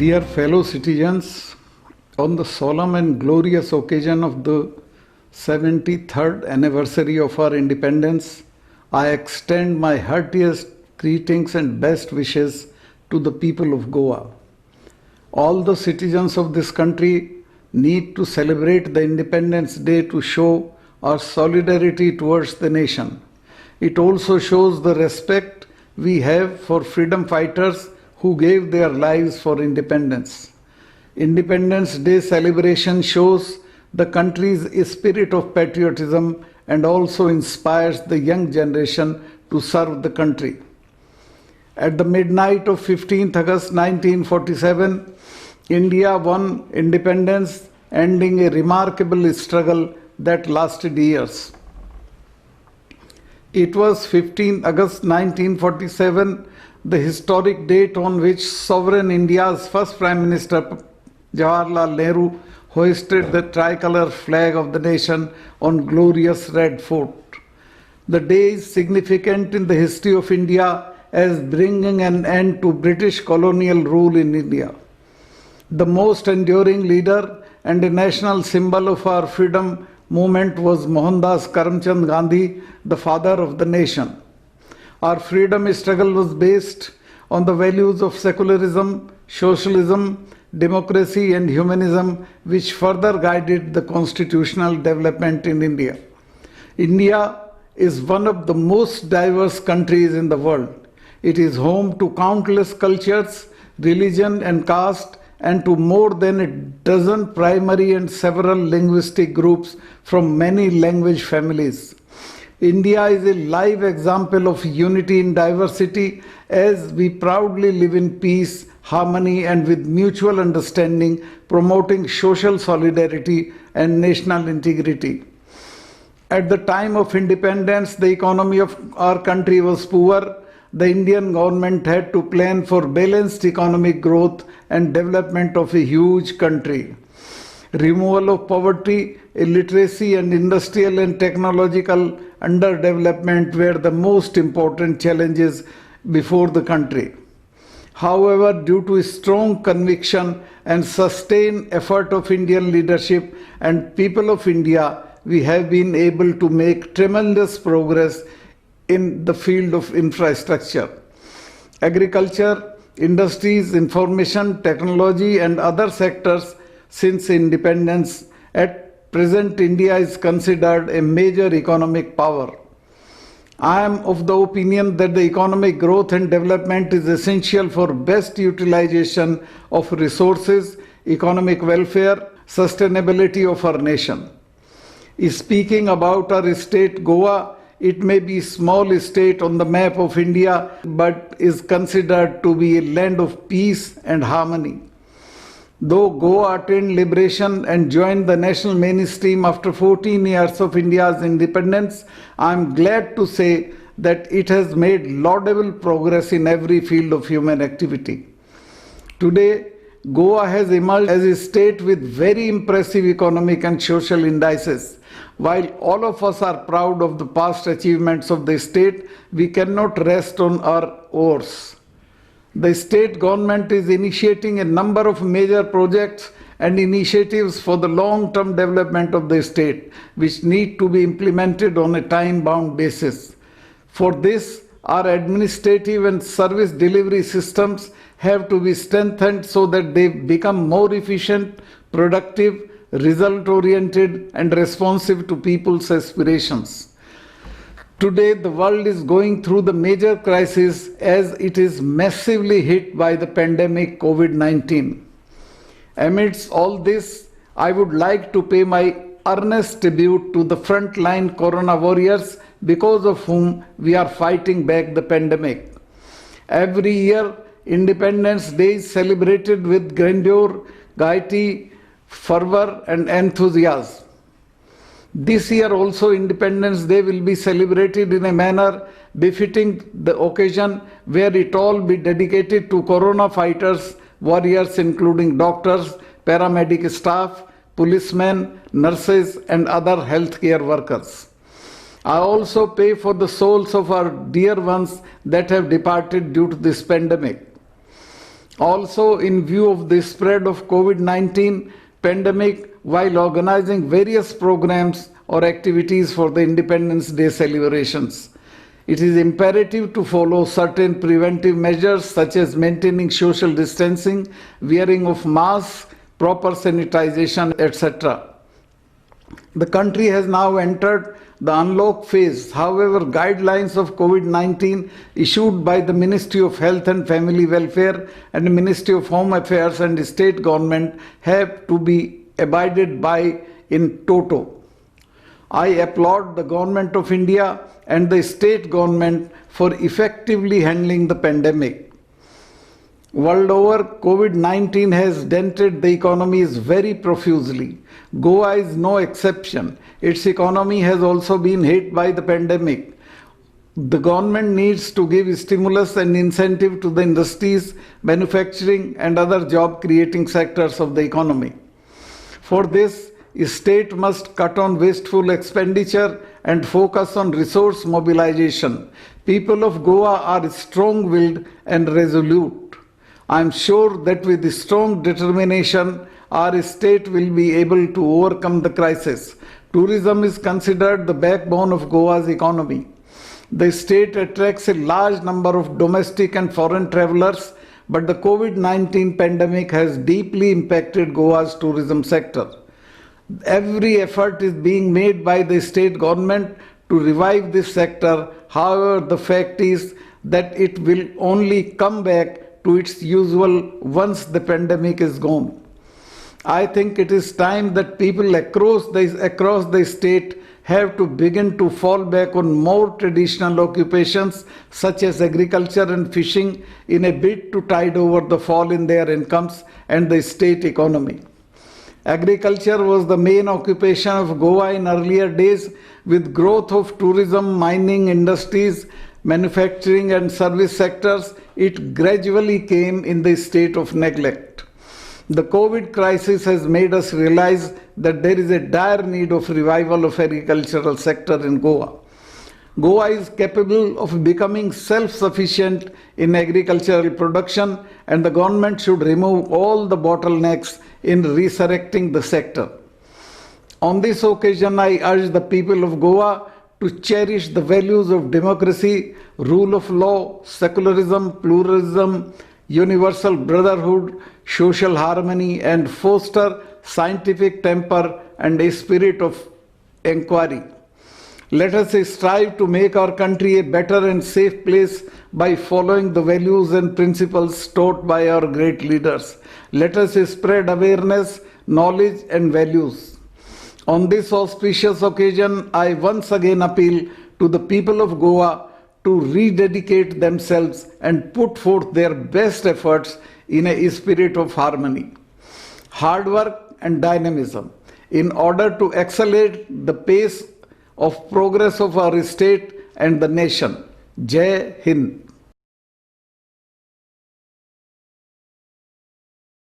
Dear fellow citizens, on the solemn and glorious occasion of the 73rd anniversary of our independence, I extend my heartiest greetings and best wishes to the people of Goa. All the citizens of this country need to celebrate the Independence Day to show our solidarity towards the nation. It also shows the respect we have for freedom fighters who gave their lives for independence. Independence Day celebration shows the country's spirit of patriotism and also inspires the young generation to serve the country. At the midnight of 15th August 1947, India won independence, ending a remarkable struggle that lasted years. It was 15 August 1947, the historic date on which sovereign India's first Prime Minister Jawaharlal Nehru hoisted the tricolour flag of the nation on glorious Red Fort. The day is significant in the history of India as bringing an end to British colonial rule in India. The most enduring leader and a national symbol of our freedom movement was Mohandas Karamchand Gandhi, the father of the nation. Our freedom struggle was based on the values of secularism, socialism, democracy and humanism, which further guided the constitutional development in India. India is one of the most diverse countries in the world. It is home to countless cultures, religion and caste, and to more than a dozen primary and several linguistic groups from many language families. India is a live example of unity in diversity as we proudly live in peace, harmony and with mutual understanding, promoting social solidarity and national integrity. At the time of independence, the economy of our country was poor. The Indian government had to plan for balanced economic growth and development of a huge country. Removal of poverty, illiteracy and industrial and technological underdevelopment were the most important challenges before the country. However, due to strong conviction and sustained effort of Indian leadership and people of India, we have been able to make tremendous progress in the field of infrastructure. Agriculture, industries, information, technology and other sectors since independence. At present, India is considered a major economic power. I am of the opinion that the economic growth and development is essential for best utilization of resources, economic welfare, sustainability of our nation. Speaking about our state, Goa, it may be a small state on the map of India, but is considered to be a land of peace and harmony. Though Goa attained liberation and joined the national mainstream after 14 years of India's independence, I am glad to say that it has made laudable progress in every field of human activity. Today, Goa has emerged as a state with very impressive economic and social indices. While all of us are proud of the past achievements of the state, we cannot rest on our oars. The state government is initiating a number of major projects and initiatives for the long-term development of the state, which need to be implemented on a time-bound basis. For this, our administrative and service delivery systems have to be strengthened so that they become more efficient, productive, result-oriented and responsive to people's aspirations. Today, the world is going through the major crisis as it is massively hit by the pandemic COVID-19. Amidst all this, I would like to pay my earnest tribute to the frontline corona warriors because of whom we are fighting back the pandemic. Every year, Independence Day is celebrated with grandeur, gaiety, fervor and enthusiasm. This year also Independence Day will be celebrated in a manner befitting the occasion where it all be dedicated to corona fighters, warriors including doctors, paramedic staff, policemen, nurses and other healthcare workers. I also pray for the souls of our dear ones that have departed due to this pandemic. Also, in view of the spread of COVID-19 pandemic, while organizing various programs or activities for the Independence Day celebrations, it is imperative to follow certain preventive measures such as maintaining social distancing, wearing of masks, proper sanitization, etc. The country has now entered the unlock phase. However, guidelines of COVID-19 issued by the Ministry of Health and Family Welfare and the Ministry of Home Affairs and State Government have to be abided by in toto. I applaud the Government of India and the state government for effectively handling the pandemic. World over, COVID-19 has dented the economies very profusely. Goa is no exception. Its economy has also been hit by the pandemic. The government needs to give stimulus and incentive to the industries, manufacturing and other job-creating sectors of the economy. For this, state must cut on wasteful expenditure and focus on resource mobilization. People of Goa are strong-willed and resolute. I am sure that with strong determination, our state will be able to overcome the crisis. Tourism is considered the backbone of Goa's economy. The state attracts a large number of domestic and foreign travelers, but the COVID-19 pandemic has deeply impacted Goa's tourism sector. Every effort is being made by the state government to revive this sector. However, the fact is that it will only come back to its usual once the pandemic is gone. I think it is time that people across the state have to begin to fall back on more traditional occupations such as agriculture and fishing in a bid to tide over the fall in their incomes and the state economy. Agriculture was the main occupation of Goa in earlier days. With growth of tourism, mining industries, manufacturing and service sectors, it gradually came in the state of neglect. The COVID crisis has made us realize that there is a dire need of revival of agricultural sector in Goa. Goa is capable of becoming self-sufficient in agricultural production, and the government should remove all the bottlenecks in resurrecting the sector. On this occasion, I urge the people of Goa to cherish the values of democracy, rule of law, secularism, pluralism, universal brotherhood, social harmony, and foster scientific temper and a spirit of inquiry. Let us strive to make our country a better and safe place by following the values and principles taught by our great leaders. Let us spread awareness, knowledge, and values. On this auspicious occasion, I once again appeal to the people of Goa to rededicate themselves and put forth their best efforts in a spirit of harmony, hard work, and dynamism in order to accelerate the pace of progress of our state and the nation. Jai Hind.